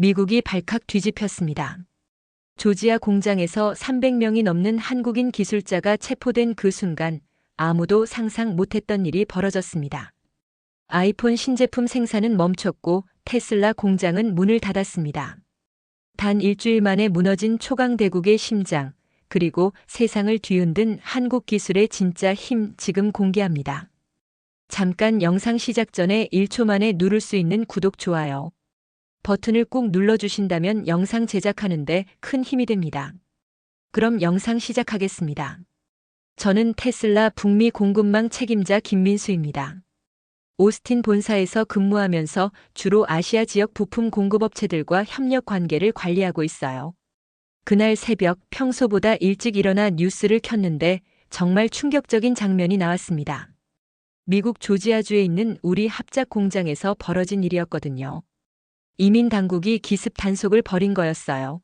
미국이 발칵 뒤집혔습니다. 조지아 공장에서 300명이 넘는 한국인 기술자가 체포된 그 순간 아무도 상상 못했던 일이 벌어졌습니다. 아이폰 신제품 생산은 멈췄고 테슬라 공장은 문을 닫았습니다. 단 일주일 만에 무너진 초강대국의 심장, 그리고 세상을 뒤흔든 한국 기술의 진짜 힘 지금 공개합니다. 잠깐 영상 시작 전에 1초 만에 누를 수 있는 구독, 좋아요 버튼을 꾹 눌러주신다면 영상 제작하는데 큰 힘이 됩니다. 그럼 영상 시작하겠습니다. 저는 테슬라 북미 공급망 책임자 김민수입니다. 오스틴 본사에서 근무하면서 주로 아시아 지역 부품 공급업체들과 협력 관계를 관리하고 있어요. 그날 새벽 평소보다 일찍 일어나 뉴스를 켰는데 정말 충격적인 장면이 나왔습니다. 미국 조지아주에 있는 우리 합작 공장에서 벌어진 일이었거든요. 이민 당국이 기습 단속을 벌인 거였어요.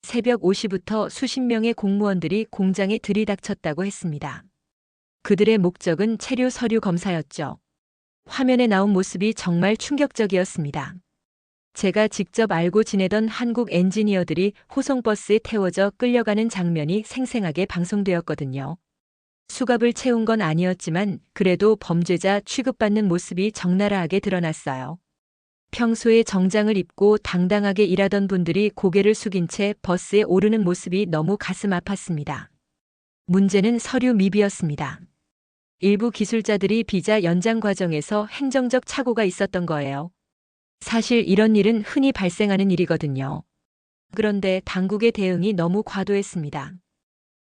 새벽 5시부터 수십 명의 공무원들이 공장에 들이닥쳤다고 했습니다. 그들의 목적은 체류 서류 검사였죠. 화면에 나온 모습이 정말 충격적이었습니다. 제가 직접 알고 지내던 한국 엔지니어들이 호송버스에 태워져 끌려가는 장면이 생생하게 방송되었거든요. 수갑을 채운 건 아니었지만 그래도 범죄자 취급받는 모습이 적나라하게 드러났어요. 평소에 정장을 입고 당당하게 일하던 분들이 고개를 숙인 채 버스에 오르는 모습이 너무 가슴 아팠습니다. 문제는 서류 미비였습니다. 일부 기술자들이 비자 연장 과정에서 행정적 착오가 있었던 거예요. 사실 이런 일은 흔히 발생하는 일이거든요. 그런데 당국의 대응이 너무 과도했습니다.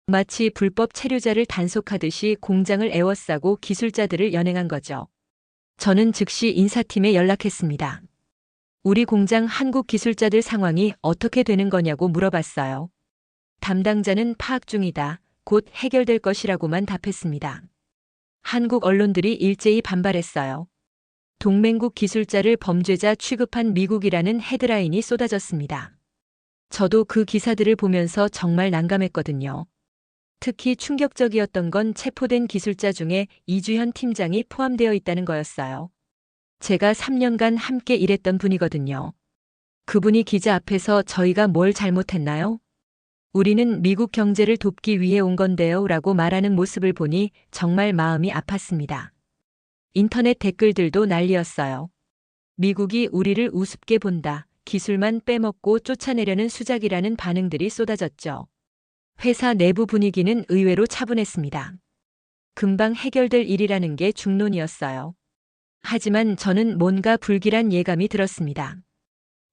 마치 불법 체류자를 단속하듯이 공장을 에워싸고 기술자들을 연행한 거죠. 저는 즉시 인사팀에 연락했습니다. 우리 공장 한국 기술자들 상황이 어떻게 되는 거냐고 물어봤어요. 담당자는 파악 중이다. 곧 해결될 것이라고만 답했습니다. 한국 언론들이 일제히 반발했어요. 동맹국 기술자를 범죄자 취급한 미국이라는 헤드라인이 쏟아졌습니다. 저도 그 기사들을 보면서 정말 난감했거든요. 특히 충격적이었던 건 체포된 기술자 중에 이주현 팀장이 포함되어 있다는 거였어요. 제가 3년간 함께 일했던 분이거든요. 그분이 기자 앞에서 저희가 뭘 잘못했나요? 우리는 미국 경제를 돕기 위해 온 건데요 라고 말하는 모습을 보니 정말 마음이 아팠습니다. 인터넷 댓글들도 난리였어요. 미국이 우리를 우습게 본다. 기술만 빼먹고 쫓아내려는 수작이라는 반응들이 쏟아졌죠. 회사 내부 분위기는 의외로 차분했습니다. 금방 해결될 일이라는 게 중론이었어요. 하지만 저는 뭔가 불길한 예감이 들었습니다.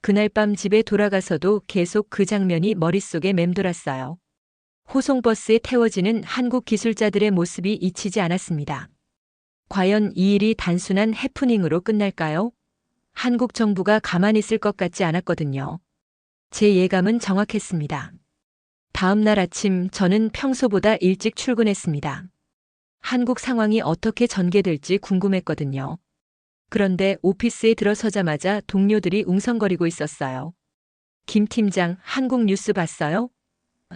그날 밤 집에 돌아가서도 계속 그 장면이 머릿속에 맴돌았어요. 호송버스에 태워지는 한국 기술자들의 모습이 잊히지 않았습니다. 과연 이 일이 단순한 해프닝으로 끝날까요? 한국 정부가 가만히 있을 것 같지 않았거든요. 제 예감은 정확했습니다. 다음 날 아침 저는 평소보다 일찍 출근했습니다. 한국 상황이 어떻게 전개될지 궁금했거든요. 그런데 오피스에 들어서자마자 동료들이 웅성거리고 있었어요. 김 팀장, 한국 뉴스 봤어요?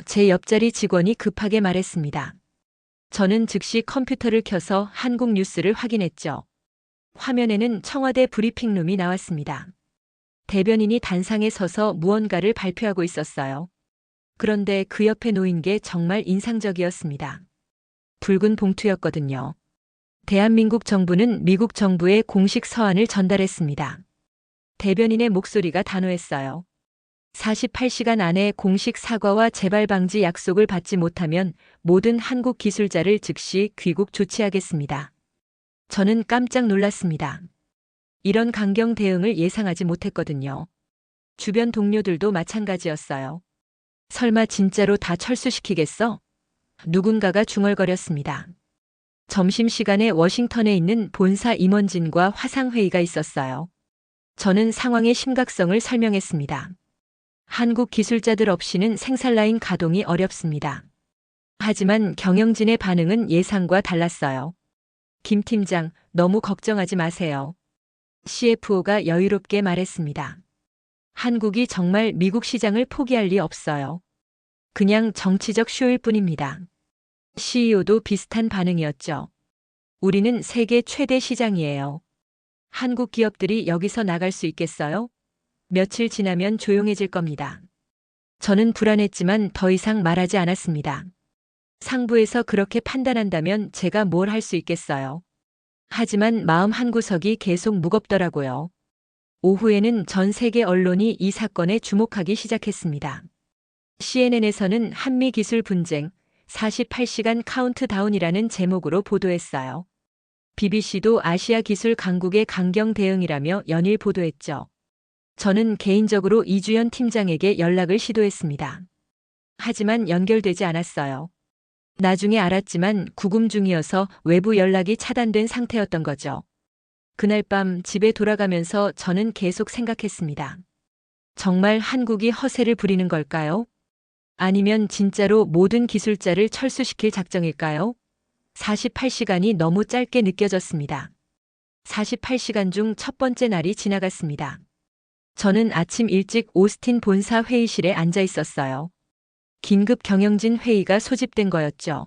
제 옆자리 직원이 급하게 말했습니다. 저는 즉시 컴퓨터를 켜서 한국 뉴스를 확인했죠. 화면에는 청와대 브리핑룸이 나왔습니다. 대변인이 단상에 서서 무언가를 발표하고 있었어요. 그런데 그 옆에 놓인 게 정말 인상적이었습니다. 붉은 봉투였거든요. 대한민국 정부는 미국 정부에 공식 서한을 전달했습니다. 대변인의 목소리가 단호했어요. 48시간 안에 공식 사과와 재발 방지 약속을 받지 못하면 모든 한국 기술자를 즉시 귀국 조치하겠습니다. 저는 깜짝 놀랐습니다. 이런 강경 대응을 예상하지 못했거든요. 주변 동료들도 마찬가지였어요. 설마 진짜로 다 철수시키겠어? 누군가가 중얼거렸습니다. 점심시간에 워싱턴에 있는 본사 임원진과 화상회의가 있었어요. 저는 상황의 심각성을 설명했습니다. 한국 기술자들 없이는 생산라인 가동이 어렵습니다. 하지만 경영진의 반응은 예상과 달랐어요. 김 팀장, 너무 걱정하지 마세요. CFO가 여유롭게 말했습니다. 한국이 정말 미국 시장을 포기할 리 없어요. 그냥 정치적 쇼일 뿐입니다. CEO도 비슷한 반응이었죠. 우리는 세계 최대 시장이에요. 한국 기업들이 여기서 나갈 수 있겠어요? 며칠 지나면 조용해질 겁니다. 저는 불안했지만 더 이상 말하지 않았습니다. 상부에서 그렇게 판단한다면 제가 뭘 할 수 있겠어요. 하지만 마음 한구석이 계속 무겁더라고요. 오후에는 전 세계 언론이 이 사건에 주목하기 시작했습니다. CNN에서는 한미 기술 분쟁 48시간 카운트다운이라는 제목으로 보도했어요. BBC도 아시아 기술 강국의 강경 대응이라며 연일 보도했죠. 저는 개인적으로 이주연 팀장에게 연락을 시도했습니다. 하지만 연결되지 않았어요. 나중에 알았지만 구금 중이어서 외부 연락이 차단된 상태였던 거죠. 그날 밤 집에 돌아가면서 저는 계속 생각했습니다. 정말 한국이 허세를 부리는 걸까요? 아니면 진짜로 모든 기술자를 철수시킬 작정일까요? 48시간이 너무 짧게 느껴졌습니다. 48시간 중 첫 번째 날이 지나갔습니다. 저는 아침 일찍 오스틴 본사 회의실에 앉아 있었어요. 긴급 경영진 회의가 소집된 거였죠.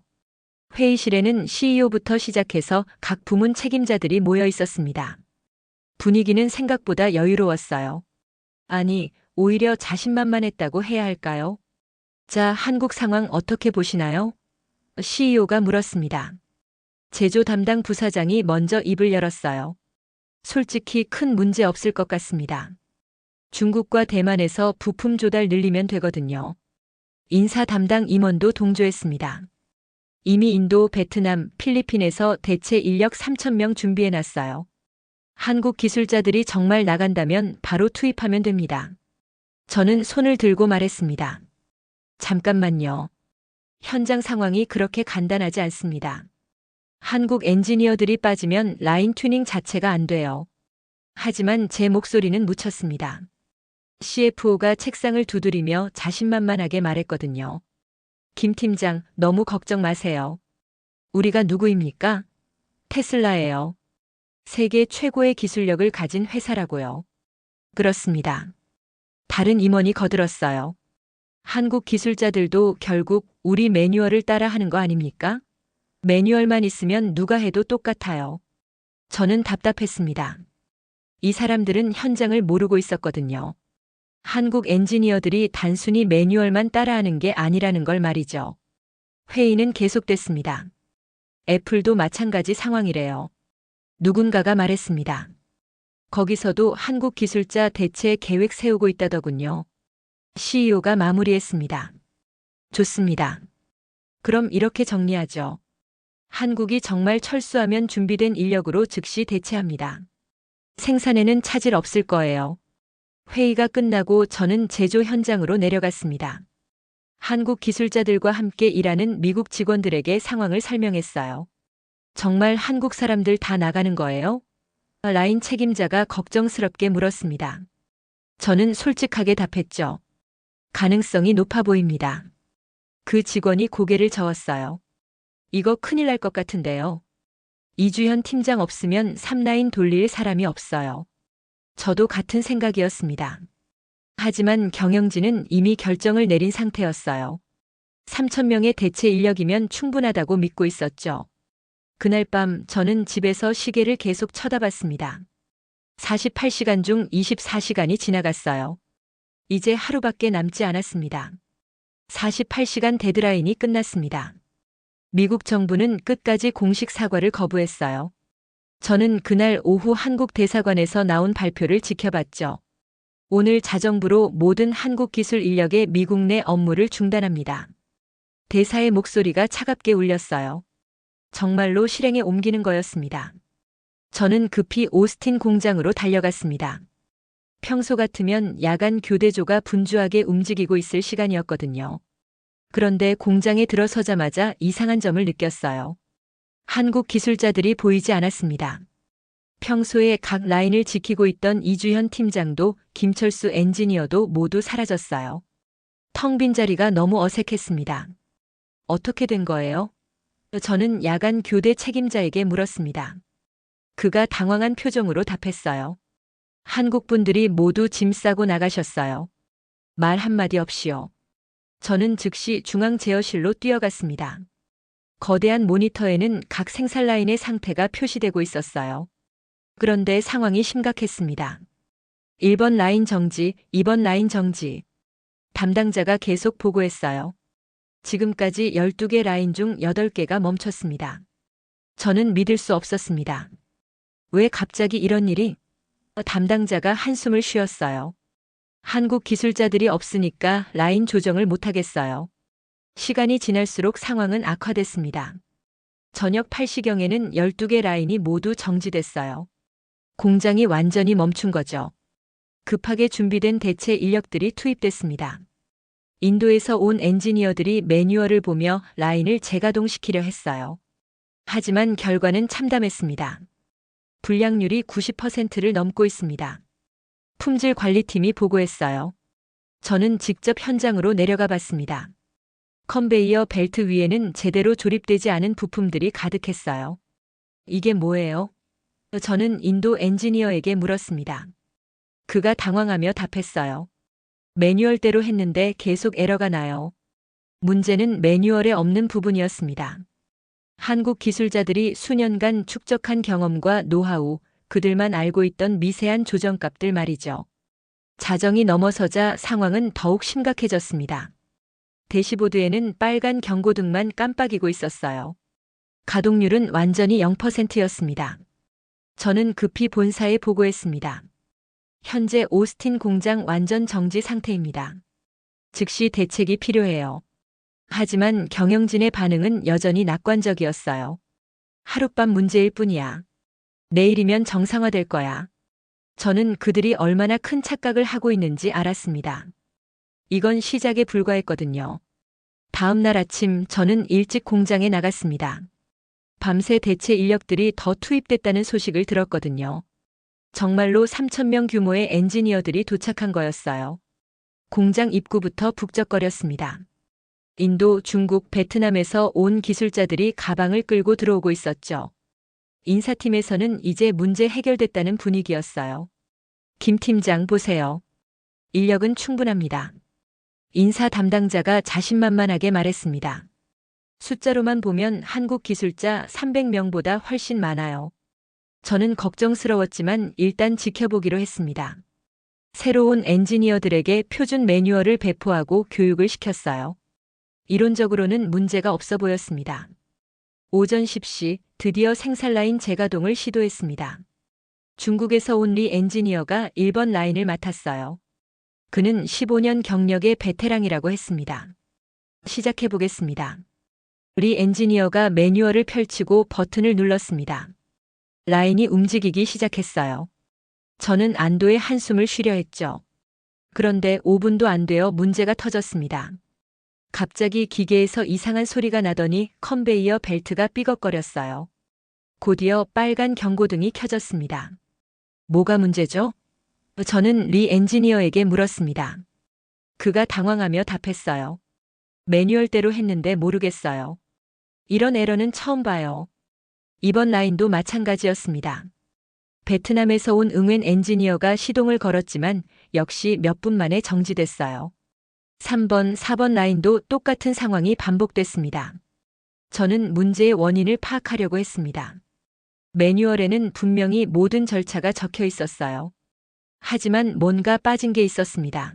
회의실에는 CEO부터 시작해서 각 부문 책임자들이 모여 있었습니다. 분위기는 생각보다 여유로웠어요. 아니, 오히려 자신만만했다고 해야 할까요? 자, 한국 상황 어떻게 보시나요? CEO가 물었습니다. 제조 담당 부사장이 먼저 입을 열었어요. 솔직히 큰 문제 없을 것 같습니다. 중국과 대만에서 부품 조달 늘리면 되거든요. 인사 담당 임원도 동조했습니다. 이미 인도, 베트남, 필리핀에서 대체 인력 3,000명 준비해놨어요. 한국 기술자들이 정말 나간다면 바로 투입하면 됩니다. 저는 손을 들고 말했습니다. 잠깐만요. 현장 상황이 그렇게 간단하지 않습니다. 한국 엔지니어들이 빠지면 라인 튜닝 자체가 안 돼요. 하지만 제 목소리는 묻혔습니다. CFO가 책상을 두드리며 자신만만하게 말했거든요. 김 팀장, 너무 걱정 마세요. 우리가 누구입니까? 테슬라예요. 세계 최고의 기술력을 가진 회사라고요. 그렇습니다. 다른 임원이 거들었어요. 한국 기술자들도 결국 우리 매뉴얼을 따라 하는 거 아닙니까? 매뉴얼만 있으면 누가 해도 똑같아요. 저는 답답했습니다. 이 사람들은 현장을 모르고 있었거든요. 한국 엔지니어들이 단순히 매뉴얼만 따라하는 게 아니라는 걸 말이죠. 회의는 계속됐습니다. 애플도 마찬가지 상황이래요. 누군가가 말했습니다. 거기서도 한국 기술자 대체 계획 세우고 있다더군요. CEO가 마무리했습니다. 좋습니다. 그럼 이렇게 정리하죠. 한국이 정말 철수하면 준비된 인력으로 즉시 대체합니다. 생산에는 차질 없을 거예요. 회의가 끝나고 저는 제조 현장으로 내려갔습니다. 한국 기술자들과 함께 일하는 미국 직원들에게 상황을 설명했어요. 정말 한국 사람들 다 나가는 거예요? 라인 책임자가 걱정스럽게 물었습니다. 저는 솔직하게 답했죠. 가능성이 높아 보입니다. 그 직원이 고개를 저었어요. 이거 큰일 날 것 같은데요. 이주현 팀장 없으면 3라인 돌릴 사람이 없어요. 저도 같은 생각이었습니다. 하지만 경영진은 이미 결정을 내린 상태였어요. 3,000명의 대체 인력이면 충분하다고 믿고 있었죠. 그날 밤 저는 집에서 시계를 계속 쳐다봤습니다. 48시간 중 24시간이 지나갔어요. 이제 하루밖에 남지 않았습니다. 48시간 데드라인이 끝났습니다. 미국 정부는 끝까지 공식 사과를 거부했어요. 저는 그날 오후 한국 대사관에서 나온 발표를 지켜봤죠. 오늘 자정부로 모든 한국 기술 인력의 미국 내 업무를 중단합니다. 대사의 목소리가 차갑게 울렸어요. 정말로 실행에 옮기는 거였습니다. 저는 급히 오스틴 공장으로 달려갔습니다. 평소 같으면 야간 교대조가 분주하게 움직이고 있을 시간이었거든요. 그런데 공장에 들어서자마자 이상한 점을 느꼈어요. 한국 기술자들이 보이지 않았습니다. 평소에 각 라인을 지키고 있던 이주현 팀장도 김철수 엔지니어도 모두 사라졌어요. 텅 빈 자리가 너무 어색했습니다. 어떻게 된 거예요? 저는 야간 교대 책임자에게 물었습니다. 그가 당황한 표정으로 답했어요. 한국 분들이 모두 짐 싸고 나가셨어요. 말 한마디 없이요. 저는 즉시 중앙 제어실로 뛰어갔습니다. 거대한 모니터에는 각 생산 라인의 상태가 표시되고 있었어요. 그런데 상황이 심각했습니다. 1번 라인 정지, 2번 라인 정지. 담당자가 계속 보고했어요. 지금까지 12개 라인 중 8개가 멈췄습니다. 저는 믿을 수 없었습니다. 왜 갑자기 이런 일이? 담당자가 한숨을 쉬었어요. 한국 기술자들이 없으니까 라인 조정을 못하겠어요. 시간이 지날수록 상황은 악화됐습니다. 저녁 8시경에는 12개 라인이 모두 정지됐어요. 공장이 완전히 멈춘 거죠. 급하게 준비된 대체 인력들이 투입됐습니다. 인도에서 온 엔지니어들이 매뉴얼을 보며 라인을 재가동시키려 했어요. 하지만 결과는 참담했습니다. 불량률이 90%를 넘고 있습니다. 품질 관리팀이 보고했어요. 저는 직접 현장으로 내려가 봤습니다. 컨베이어 벨트 위에는 제대로 조립되지 않은 부품들이 가득했어요. 이게 뭐예요? 저는 인도 엔지니어에게 물었습니다. 그가 당황하며 답했어요. 매뉴얼대로 했는데 계속 에러가 나요. 문제는 매뉴얼에 없는 부분이었습니다. 한국 기술자들이 수년간 축적한 경험과 노하우, 그들만 알고 있던 미세한 조정값들 말이죠. 자정이 넘어서자 상황은 더욱 심각해졌습니다. 대시보드에는 빨간 경고등만 깜빡이고 있었어요. 가동률은 완전히 0%였습니다. 저는 급히 본사에 보고했습니다. 현재 오스틴 공장 완전 정지 상태입니다. 즉시 대책이 필요해요. 하지만 경영진의 반응은 여전히 낙관적이었어요. 하룻밤 문제일 뿐이야. 내일이면 정상화될 거야. 저는 그들이 얼마나 큰 착각을 하고 있는지 알았습니다. 이건 시작에 불과했거든요. 다음 날 아침 저는 일찍 공장에 나갔습니다. 밤새 대체 인력들이 더 투입됐다는 소식을 들었거든요. 정말로 3,000명 규모의 엔지니어들이 도착한 거였어요. 공장 입구부터 북적거렸습니다. 인도, 중국, 베트남에서 온 기술자들이 가방을 끌고 들어오고 있었죠. 인사팀에서는 이제 문제 해결됐다는 분위기였어요. 김 팀장 보세요. 인력은 충분합니다. 인사 담당자가 자신만만하게 말했습니다. 숫자로만 보면 한국 기술자 300명보다 훨씬 많아요. 저는 걱정스러웠지만 일단 지켜보기로 했습니다. 새로운 엔지니어들에게 표준 매뉴얼을 배포하고 교육을 시켰어요. 이론적으로는 문제가 없어 보였습니다. 오전 10시 드디어 생산 라인 재가동을 시도했습니다. 중국에서 온 리 엔지니어가 1번 라인을 맡았어요. 그는 15년 경력의 베테랑이라고 했습니다. 시작해 보겠습니다. 리 엔지니어가 매뉴얼을 펼치고 버튼을 눌렀습니다. 라인이 움직이기 시작했어요. 저는 안도의 한숨을 쉬려 했죠. 그런데 5분도 안 되어 문제가 터졌습니다. 갑자기 기계에서 이상한 소리가 나더니 컨베이어 벨트가 삐걱거렸어요. 곧이어 빨간 경고등이 켜졌습니다. 뭐가 문제죠? 저는 리 엔지니어에게 물었습니다. 그가 당황하며 답했어요. 매뉴얼대로 했는데 모르겠어요. 이런 에러는 처음 봐요. 이번 라인도 마찬가지였습니다. 베트남에서 온 응웬 엔지니어가 시동을 걸었지만 역시 몇 분 만에 정지됐어요. 3번, 4번 라인도 똑같은 상황이 반복됐습니다. 저는 문제의 원인을 파악하려고 했습니다. 매뉴얼에는 분명히 모든 절차가 적혀 있었어요. 하지만 뭔가 빠진 게 있었습니다.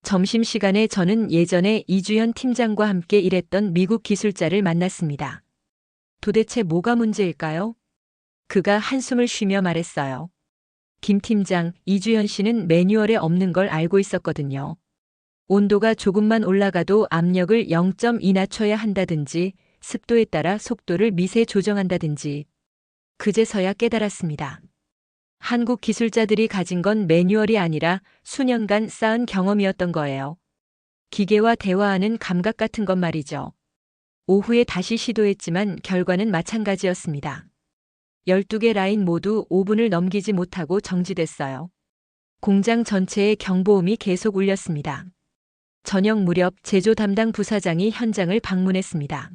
점심시간에 저는 예전에 이주현 팀장과 함께 일했던 미국 기술자를 만났습니다. 도대체 뭐가 문제일까요? 그가 한숨을 쉬며 말했어요. 김 팀장, 이주현 씨는 매뉴얼에 없는 걸 알고 있었거든요. 온도가 조금만 올라가도 압력을 0.2 낮춰야 한다든지 습도에 따라 속도를 미세 조정한다든지 그제서야 깨달았습니다. 한국 기술자들이 가진 건 매뉴얼이 아니라 수년간 쌓은 경험이었던 거예요. 기계와 대화하는 감각 같은 것 말이죠. 오후에 다시 시도했지만 결과는 마찬가지였습니다. 12개 라인 모두 5분을 넘기지 못하고 정지됐어요. 공장 전체에 경보음이 계속 울렸습니다. 저녁 무렵 제조 담당 부사장이 현장을 방문했습니다.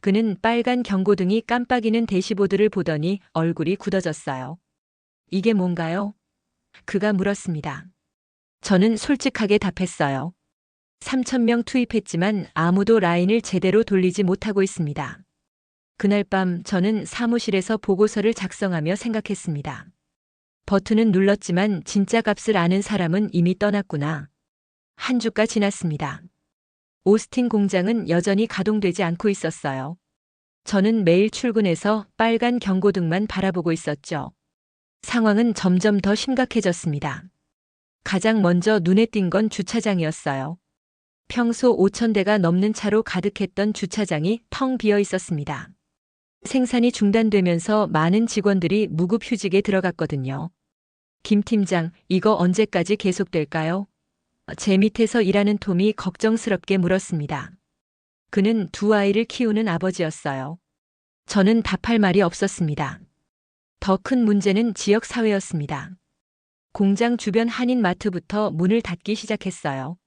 그는 빨간 경고등이 깜빡이는 대시보드를 보더니 얼굴이 굳어졌어요. 이게 뭔가요? 그가 물었습니다. 저는 솔직하게 답했어요. 3,000명 투입했지만 아무도 라인을 제대로 돌리지 못하고 있습니다. 그날 밤 저는 사무실에서 보고서를 작성하며 생각했습니다. 버튼은 눌렀지만 진짜 값을 아는 사람은 이미 떠났구나. 한 주가 지났습니다. 오스틴 공장은 여전히 가동되지 않고 있었어요. 저는 매일 출근해서 빨간 경고등만 바라보고 있었죠. 상황은 점점 더 심각해졌습니다. 가장 먼저 눈에 띈 건 주차장이었어요. 평소 5,000대가 넘는 차로 가득했던 주차장이 텅 비어 있었습니다. 생산이 중단되면서 많은 직원들이 무급휴직에 들어갔거든요. 김 팀장, 이거 언제까지 계속될까요? 제 밑에서 일하는 톰이 걱정스럽게 물었습니다. 그는 두 아이를 키우는 아버지였어요. 저는 답할 말이 없었습니다. 더 큰 문제는 지역사회였습니다. 공장 주변 한인마트부터 문을 닫기 시작했어요.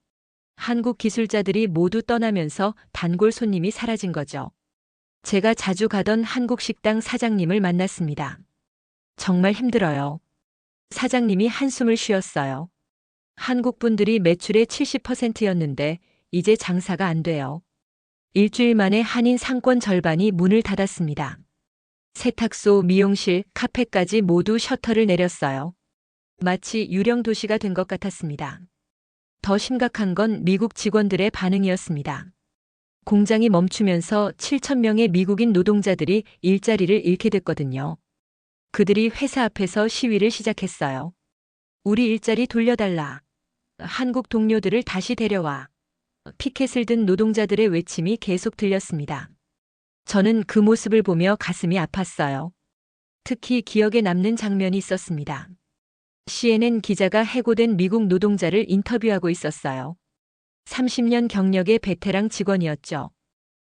한국 기술자들이 모두 떠나면서 단골 손님이 사라진 거죠. 제가 자주 가던 한국 식당 사장님을 만났습니다. 정말 힘들어요. 사장님이 한숨을 쉬었어요. 한국 분들이 매출의 70%였는데 이제 장사가 안 돼요. 일주일 만에 한인 상권 절반이 문을 닫았습니다. 세탁소, 미용실, 카페까지 모두 셔터를 내렸어요. 마치 유령 도시가 된 것 같았습니다. 더 심각한 건 미국 직원들의 반응이었습니다. 공장이 멈추면서 7,000명의 미국인 노동자들이 일자리를 잃게 됐거든요. 그들이 회사 앞에서 시위를 시작했어요. 우리 일자리 돌려달라. 한국 동료들을 다시 데려와. 피켓을 든 노동자들의 외침이 계속 들렸습니다. 저는 그 모습을 보며 가슴이 아팠어요. 특히 기억에 남는 장면이 있었습니다. CNN 기자가 해고된 미국 노동자를 인터뷰하고 있었어요. 30년 경력의 베테랑 직원이었죠.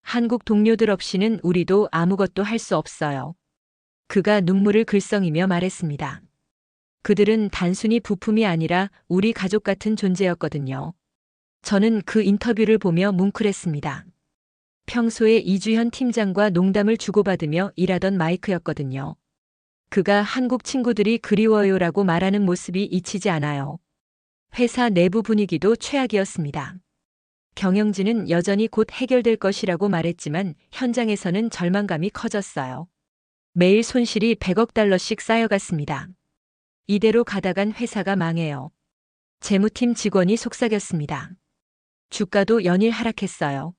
한국 동료들 없이는 우리도 아무것도 할 수 없어요. 그가 눈물을 글썽이며 말했습니다. 그들은 단순히 부품이 아니라 우리 가족 같은 존재였거든요. 저는 그 인터뷰를 보며 뭉클했습니다. 평소에 이주현 팀장과 농담을 주고받으며 일하던 마이크였거든요. 그가 한국 친구들이 그리워요라고 말하는 모습이 잊히지 않아요. 회사 내부 분위기도 최악이었습니다. 경영진은 여전히 곧 해결될 것이라고 말했지만 현장에서는 절망감이 커졌어요. 매일 손실이 100억 달러씩 쌓여갔습니다. 이대로 가다간 회사가 망해요. 재무팀 직원이 속삭였습니다. 주가도 연일 하락했어요.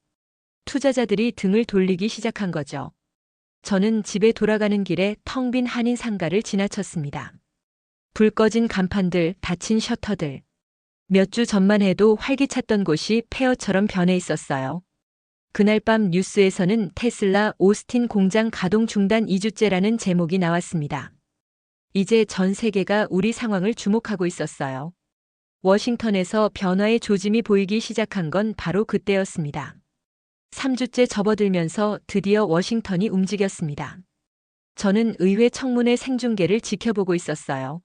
투자자들이 등을 돌리기 시작한 거죠. 저는 집에 돌아가는 길에 텅 빈 한인 상가를 지나쳤습니다. 불 꺼진 간판들, 닫힌 셔터들. 몇 주 전만 해도 활기찼던 곳이 폐허처럼 변해 있었어요. 그날 밤 뉴스에서는 테슬라 오스틴 공장 가동 중단 2주째라는 제목이 나왔습니다. 이제 전 세계가 우리 상황을 주목하고 있었어요. 워싱턴에서 변화의 조짐이 보이기 시작한 건 바로 그때였습니다. 3주째 접어들면서 드디어 워싱턴이 움직였습니다. 저는 의회 청문회 생중계를 지켜보고 있었어요.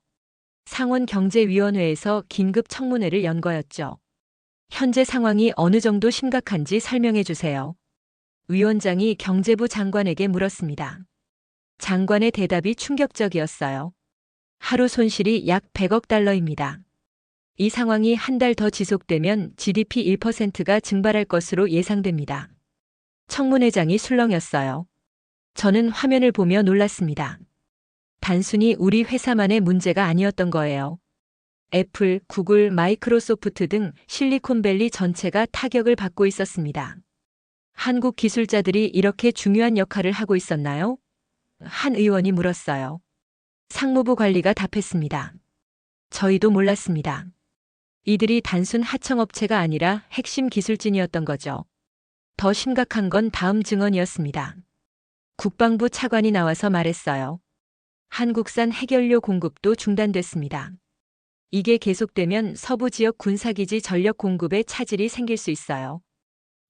상원경제위원회에서 긴급 청문회를 연 거였죠. 현재 상황이 어느 정도 심각한지 설명해 주세요. 위원장이 경제부 장관에게 물었습니다. 장관의 대답이 충격적이었어요. 하루 손실이 약 100억 달러입니다. 이 상황이 한 달 더 지속되면 GDP 1%가 증발할 것으로 예상됩니다. 청문회장이 술렁였어요. 저는 화면을 보며 놀랐습니다. 단순히 우리 회사만의 문제가 아니었던 거예요. 애플, 구글, 마이크로소프트 등 실리콘밸리 전체가 타격을 받고 있었습니다. 한국 기술자들이 이렇게 중요한 역할을 하고 있었나요? 한 의원이 물었어요. 상무부 관리가 답했습니다. 저희도 몰랐습니다. 이들이 단순 하청업체가 아니라 핵심 기술진이었던 거죠. 더 심각한 건 다음 증언이었습니다. 국방부 차관이 나와서 말했어요. 한국산 핵연료 공급도 중단됐습니다. 이게 계속되면 서부 지역 군사기지 전력 공급에 차질이 생길 수 있어요.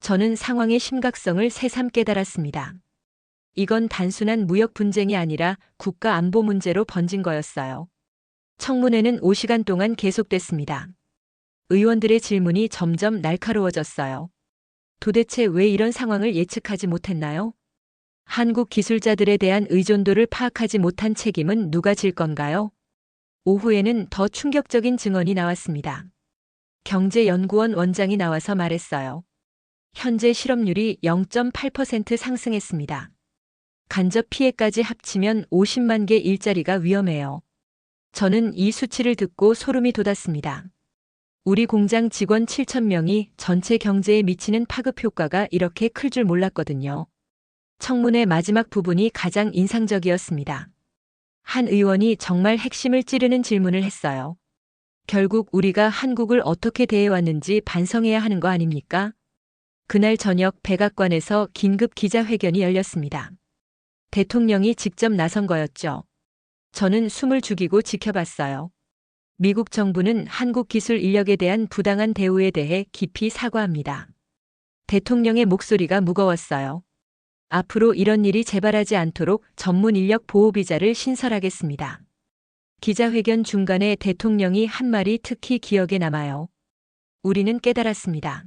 저는 상황의 심각성을 새삼 깨달았습니다. 이건 단순한 무역 분쟁이 아니라 국가 안보 문제로 번진 거였어요. 청문회는 5시간 동안 계속됐습니다. 의원들의 질문이 점점 날카로워졌어요. 도대체 왜 이런 상황을 예측하지 못했나요? 한국 기술자들에 대한 의존도를 파악하지 못한 책임은 누가 질 건가요? 오후에는 더 충격적인 증언이 나왔습니다. 경제연구원 원장이 나와서 말했어요. 현재 실업률이 0.8% 상승했습니다. 간접 피해까지 합치면 50만 개 일자리가 위험해요. 저는 이 수치를 듣고 소름이 돋았습니다. 우리 공장 직원 7,000명이 전체 경제에 미치는 파급 효과가 이렇게 클 줄 몰랐거든요. 청문회 마지막 부분이 가장 인상적이었습니다. 한 의원이 정말 핵심을 찌르는 질문을 했어요. 결국 우리가 한국을 어떻게 대해왔는지 반성해야 하는 거 아닙니까? 그날 저녁 백악관에서 긴급 기자회견이 열렸습니다. 대통령이 직접 나선 거였죠. 저는 숨을 죽이고 지켜봤어요. 미국 정부는 한국 기술 인력에 대한 부당한 대우에 대해 깊이 사과합니다. 대통령의 목소리가 무거웠어요. 앞으로 이런 일이 재발하지 않도록 전문 인력 보호 비자를 신설하겠습니다. 기자회견 중간에 대통령이 한 말이 특히 기억에 남아요. 우리는 깨달았습니다.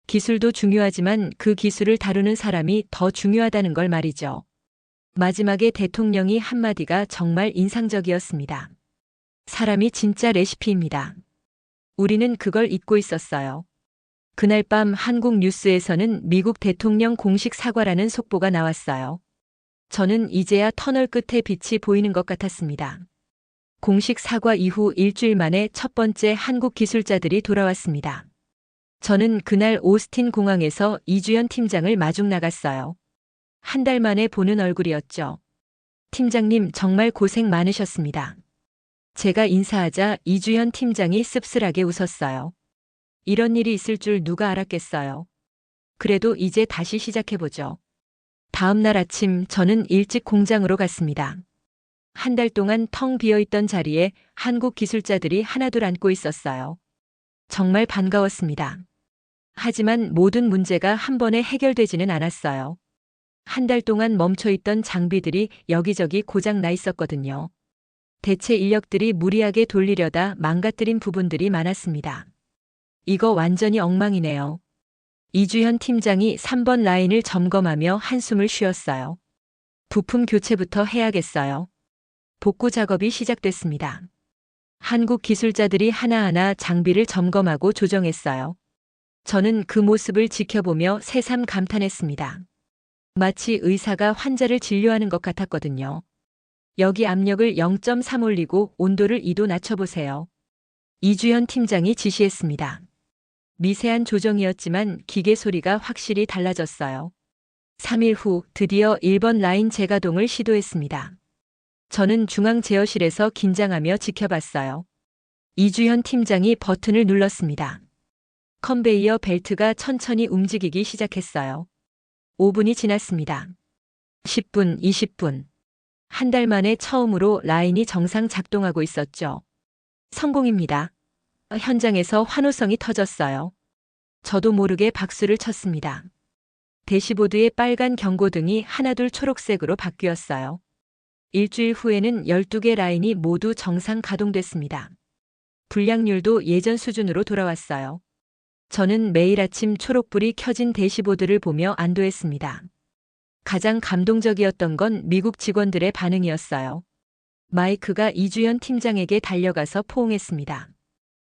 기술도 중요하지만 그 기술을 다루는 사람이 더 중요하다는 걸 말이죠. 마지막에 대통령이 한마디가 정말 인상적이었습니다. 사람이 진짜 레시피입니다. 우리는 그걸 잊고 있었어요. 그날 밤 한국 뉴스에서는 미국 대통령 공식 사과라는 속보가 나왔어요. 저는 이제야 터널 끝에 빛이 보이는 것 같았습니다. 공식 사과 이후 일주일 만에 첫 번째 한국 기술자들이 돌아왔습니다. 저는 그날 오스틴 공항에서 이주연 팀장을 마중 나갔어요. 한 달 만에 보는 얼굴이었죠. 팀장님 정말 고생 많으셨습니다. 제가 인사하자 이주연 팀장이 씁쓸하게 웃었어요. 이런 일이 있을 줄 누가 알았겠어요. 그래도 이제 다시 시작해보죠. 다음 날 아침 저는 일찍 공장으로 갔습니다. 한 달 동안 텅 비어있던 자리에 한국 기술자들이 하나둘 앉고 있었어요. 정말 반가웠습니다. 하지만 모든 문제가 한 번에 해결되지는 않았어요. 한 달 동안 멈춰있던 장비들이 여기저기 고장 나 있었거든요. 대체 인력들이 무리하게 돌리려다 망가뜨린 부분들이 많았습니다. 이거 완전히 엉망이네요. 이주현 팀장이 3번 라인을 점검하며 한숨을 쉬었어요. 부품 교체부터 해야겠어요. 복구 작업이 시작됐습니다. 한국 기술자들이 하나하나 장비를 점검하고 조정했어요. 저는 그 모습을 지켜보며 새삼 감탄했습니다. 마치 의사가 환자를 진료하는 것 같았거든요. 여기 압력을 0.3 올리고 온도를 2도 낮춰보세요. 이주현 팀장이 지시했습니다. 미세한 조정이었지만 기계 소리가 확실히 달라졌어요. 3일 후 드디어 1번 라인 재가동을 시도했습니다. 저는 중앙 제어실에서 긴장하며 지켜봤어요. 이주현 팀장이 버튼을 눌렀습니다. 컨베이어 벨트가 천천히 움직이기 시작했어요. 5분이 지났습니다. 10분, 20분. 한 달 만에 처음으로 라인이 정상 작동하고 있었죠. 성공입니다. 현장에서 환호성이 터졌어요. 저도 모르게 박수를 쳤습니다. 대시보드의 빨간 경고등이 하나둘 초록색으로 바뀌었어요. 일주일 후에는 12개 라인이 모두 정상 가동됐습니다. 불량률도 예전 수준으로 돌아왔어요. 저는 매일 아침 초록불이 켜진 대시보드를 보며 안도했습니다. 가장 감동적이었던 건 미국 직원들의 반응이었어요. 마이크가 이주연 팀장에게 달려가서 포옹했습니다.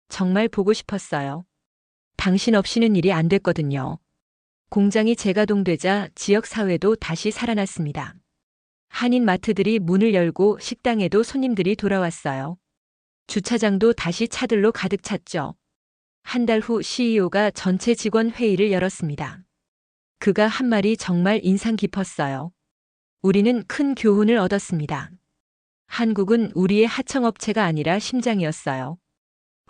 정말 보고 싶었어요. 당신 없이는 일이 안 됐거든요. 공장이 재가동되자 지역사회도 다시 살아났습니다. 한인 마트들이 문을 열고 식당에도 손님들이 돌아왔어요. 주차장도 다시 차들로 가득 찼죠. 한 달 후 CEO가 전체 직원 회의를 열었습니다. 그가 한 말이 정말 인상 깊었어요. 우리는 큰 교훈을 얻었습니다. 한국은 우리의 하청업체가 아니라 심장이었어요.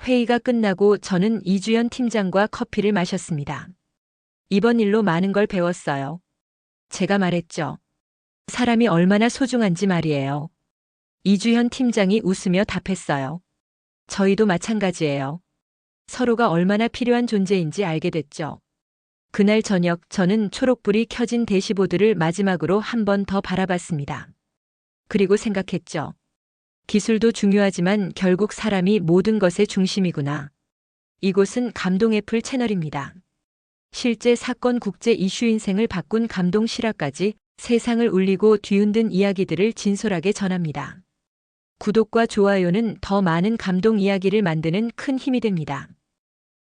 회의가 끝나고 저는 이주연 팀장과 커피를 마셨습니다. 이번 일로 많은 걸 배웠어요. 제가 말했죠. 사람이 얼마나 소중한지 말이에요. 이주현 팀장이 웃으며 답했어요. 저희도 마찬가지예요. 서로가 얼마나 필요한 존재인지 알게 됐죠. 그날 저녁 저는 초록불이 켜진 대시보드를 마지막으로 한 번 더 바라봤습니다. 그리고 생각했죠. 기술도 중요하지만 결국 사람이 모든 것의 중심이구나. 이곳은 감동 애플 채널입니다. 실제 사건 국제 이슈 인생을 바꾼 감동 실화까지 세상을 울리고 뒤흔든 이야기들을 진솔하게 전합니다. 구독과 좋아요는 더 많은 감동 이야기를 만드는 큰 힘이 됩니다.